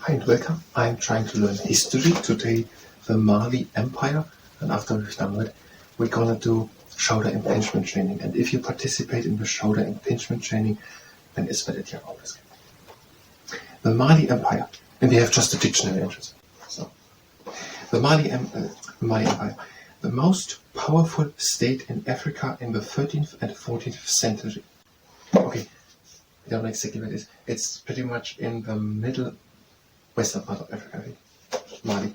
Hi and welcome. I'm trying to learn history today, the Mali Empire, and after we've done it, we're gonna do shoulder impingement training. And if you participate in the shoulder impingement training, then it's valid here, obviously. The Mali Empire, and we have just a dictionary entrance. So, the Mali Empire, the most powerful state in Africa in the 13th and 14th century. Okay, I don't know exactly where it is. It's pretty much in the middle western part of Africa, I think. Mali.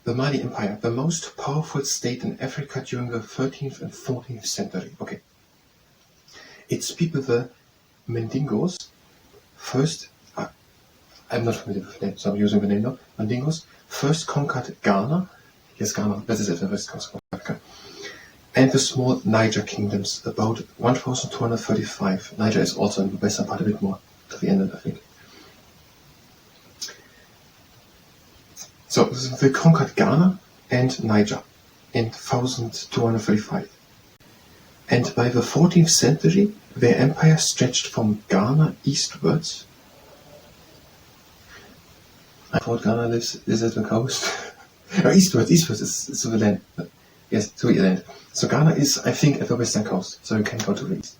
The Mali Empire, the most powerful state in Africa during the 13th and 14th century. Okay. Its people, the Mandingos, first, I'm not familiar with the name, so I'm using the name now. Mandingos first conquered Ghana. Yes, Ghana, that is it, the west coast of Africa. And the small Niger kingdoms, about 1235. Niger is also in the western part, a bit more to the end, I think. So they conquered Ghana and Niger in 1235. And by the 14th century, their empire stretched from Ghana eastwards. I thought Ghana is at the coast. Eastwards is to the land. Yes, to the land. So Ghana is, I think, at the western coast, so you can go to the east.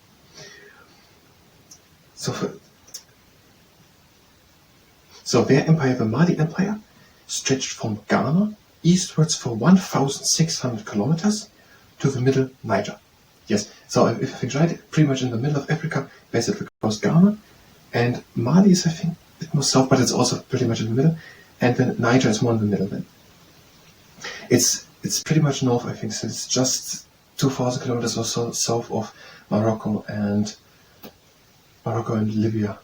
So their empire, the Mali Empire, stretched from Ghana eastwards for 1,600 kilometers to the middle Niger. Yes, so if I think right, pretty much in the middle of Africa, there's at the coast Ghana, and Mali is, I think, a bit more south, but it's also pretty much in the middle, and then Niger is more in the middle then. It's pretty much north, I think, so it's just 2,000 kilometers or so south of Morocco and Libya.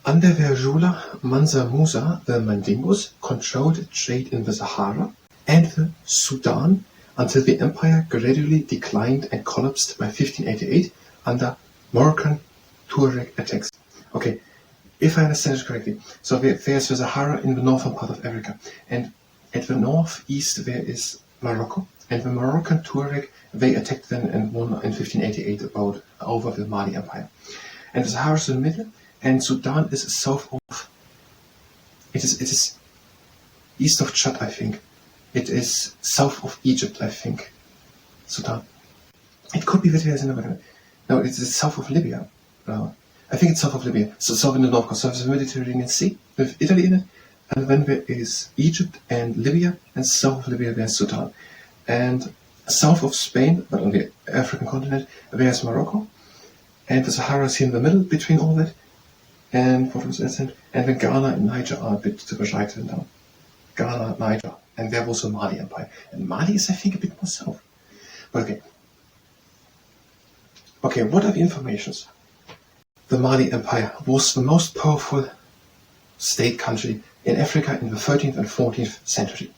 Under their ruler Mansa Musa, the Mandingos controlled trade in the Sahara and the Sudan until the empire gradually declined and collapsed by 1588 under Moroccan Tuareg attacks. Okay, if I understand it correctly, so there's the Sahara in the northern part of Africa, and at the northeast there is Morocco, and the Moroccan Tuareg, they attacked them and won in 1588 over the Mali Empire. And the Sahara is in the middle, and Sudan is south of, it is east of Chad, I think. It is south of Egypt, I think. Sudan. It could be that there's another country. No, it is south of Libya. I think it's south of Libya. So south in the north coast, south of the Mediterranean Sea, with Italy in it. And then there is Egypt and Libya, and south of Libya there's Sudan. And south of Spain, but on the African continent, there's Morocco. And the Sahara is here in the middle between all that. And what was that? And then Ghana and Niger are a bit to the right now. Ghana, Niger, and there was the Mali Empire. And Mali is, I think, a bit more south. But okay. Okay, what are the informations? The Mali Empire was the most powerful state country in Africa in the 13th and 14th century.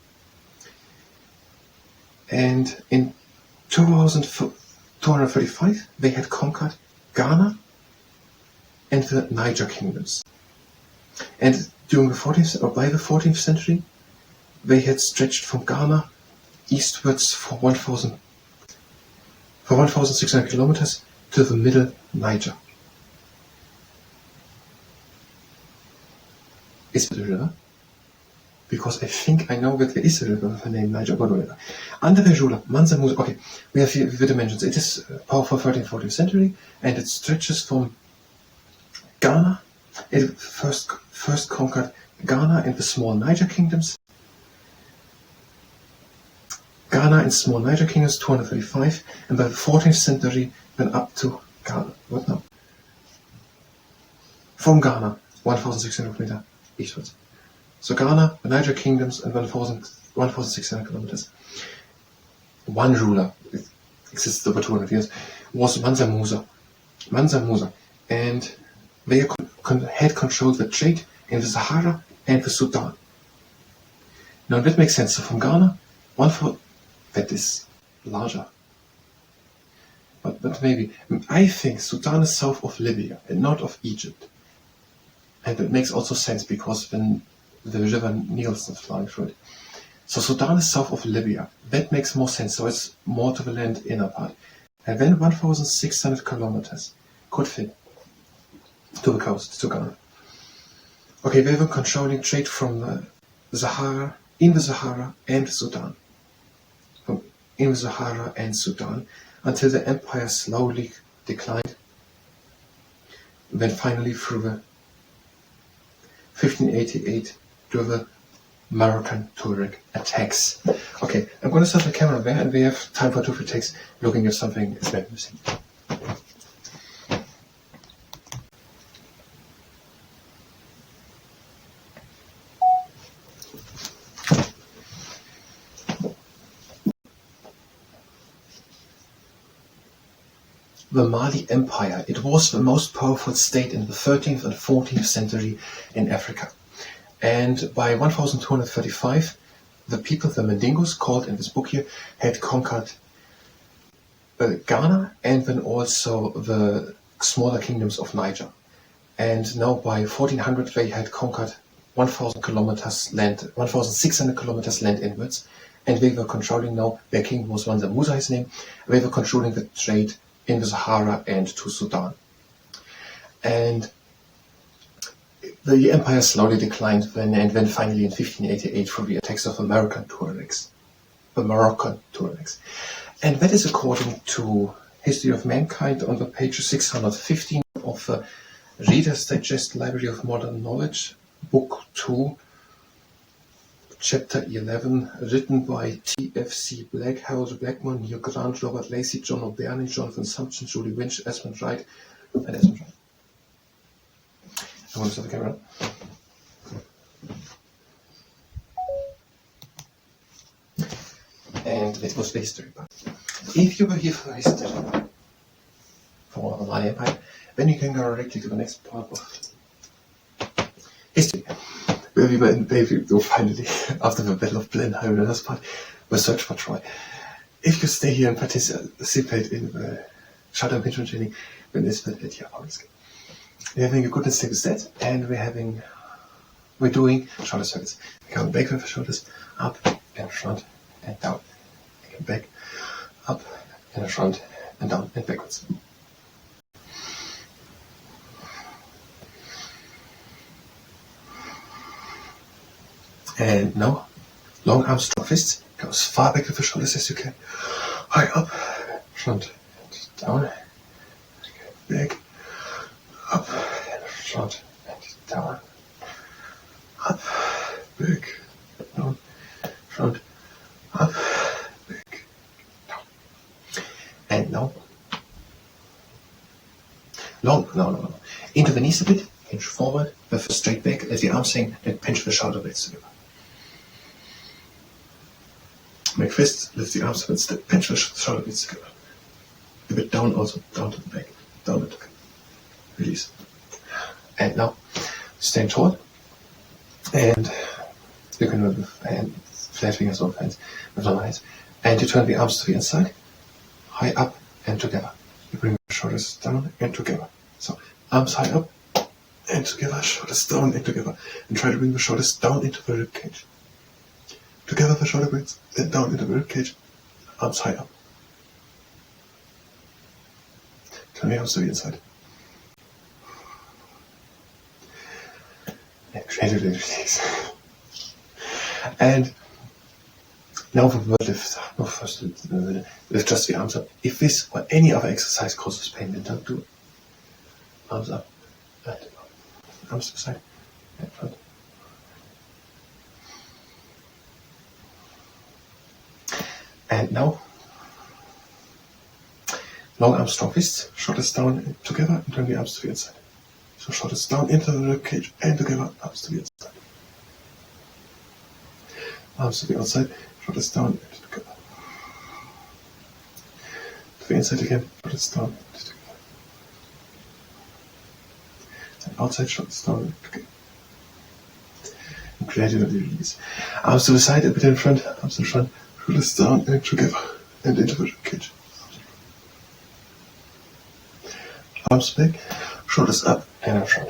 And in 2235, they had conquered Ghana and the Niger kingdoms. And during the 14th, or by the 14th century, they had stretched from Ghana eastwards for 1,600 kilometers to the middle Niger. Is it a river? Because I think I know that there is a river with the name Niger, but whatever. Under the ruler, Mansa Musa, okay, we have here the dimensions. It is powerful 13th, 14th century, and it stretches from Ghana. It first conquered Ghana and the small Niger kingdoms. Ghana and small Niger kingdoms, 235, and by the 14th century went up to Ghana. What now? From Ghana, 1,600 kilometers eastwards. So Ghana, the Niger kingdoms, and 1,600 kilometers. One ruler, it exists over 200 years, was Mansa Musa. And they had controlled the trade in the Sahara and the Sudan. Now that makes sense. So from Ghana, that is larger. But maybe, I think Sudan is south of Libya and not of Egypt. And it makes also sense because when the river Nile is flowing through it. So Sudan is south of Libya. That makes more sense. So it's more to the land inner part. And then 1,600 kilometers could fit. to the coast, to Ghana. Okay, they were controlling trade from Sahara, in the Sahara and Sudan. In the Sahara and Sudan, until the empire slowly declined. Then finally through the 1588 to the Moroccan Tuareg attacks. Okay, I'm going to start the camera there, and we have time for 2-3 takes looking at something is very missing. The Mali Empire. It was the most powerful state in the 13th and 14th century in Africa. And by 1235, the people, the Mandingos, called in this book here, had conquered Ghana and then also the smaller kingdoms of Niger. And now by 1400, they had conquered 1,000 kilometers land, 1,600 kilometers land inwards. And they were controlling now, their king was Mansa Musa, his name, they were controlling the trade in the Sahara and to Sudan. And the empire slowly declined then, and then finally in 1588 through the attacks of the Moroccan Tuaregs. And that is according to History of Mankind on the page 615 of the Reader's Digest Library of Modern Knowledge, Book 2, Chapter 11, written by T.F.C. Black, Harold Blackmon, Neil Grant, Robert Lacey, John O'Byrne, Jonathan Sumption, Julie Winch, Esmond Wright, and Esmond Wright. I want to start the camera. And it was the history part. If you were here for history, for the Mali Empire, then you can go directly to the next part of history. Where we were in Bayview, finally, after the Battle of Blenheim, the last part, the search for Troy. If you stay here and participate in the Shadow Impingement training, then it's at your risk. We're having a good and stable set, and we're doing shoulder circuits. We're going back with the shoulders, up and front and down. Again, back, up and front and down and backwards. And now, long arms, strong fists. Go as far back with the shoulders as you can. High up, front and down. Back, up and front and down. Up, back, down, front, up, back, down. And now, long, no. Into the knees a bit, hinge forward, with a straight back, let the arms hang, and pinch the shoulder blades together. Make fists, lift the arms up and step, pinch the shoulder blades together. A bit down also, down to the back, down and together. Release. And now, stand tall. And you can move flat fingers or hands with long hands. And you turn the arms to the inside, high up and together. You bring the shoulders down and together. So, arms high up and together, shoulders down and together. And try to bring the shoulders down into the rib cage. Together the shoulder blades, then down into the rib cage, arms high up. Turn the arms to the inside. And gradually release. And now for the lift. No, first lift just the arms up. If this or any other exercise causes pain, then don't do it. Arms up and down. Arms to the side and front. And now, long arms, strong fists, shoulders down and together, and turn the arms to the inside. So shoulders down into the rib cage and together, arms to the inside. Arms to the outside, shoulders down and together. To the inside again, shoulders down and together. And outside, shoulders down and together. And gradually release. Arms to the side, a bit in front, arms in front. Shoulders down and together and into the rib cage. Arms back, shoulders up and in front.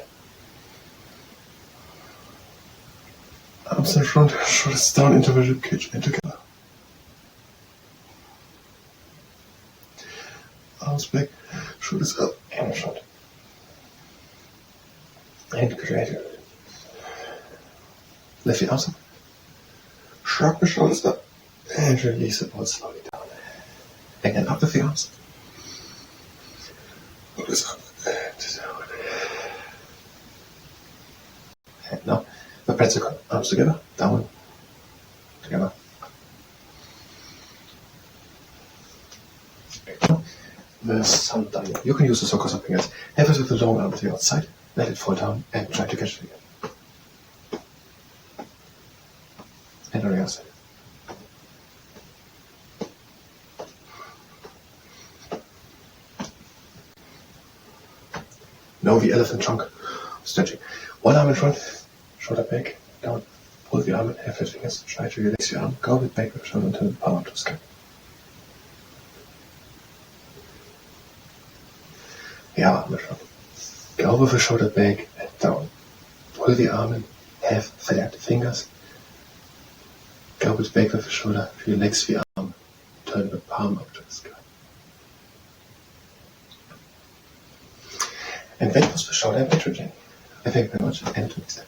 Arms in front, shoulders down into the rib cage and together. Arms back, shoulders up and in front. And gradually lift your arms up, shrug the shoulders up, and release it all slowly down. Again, up with the arms. Hold this up and down. And now the pretzel arms together, down, together. The sun diamond. You can use the circles of fingers. Have it with the long arm to the outside. Let it fall down and try to catch it again. And on the other side. Now the elephant trunk stretching. One arm in front, shoulder back, down. Pull the arm in, have your fingers. Try to release your arm. Go a bit back with shoulder until the palm up to the sky. Ja, arm in front. Go with the shoulder back and down. Pull the arm in, have flat fingers. Go a bit back with the shoulder, relax the arm, turn the palm up to the sky. And that was the shoulder and petrogene. I thank you very much and to next time.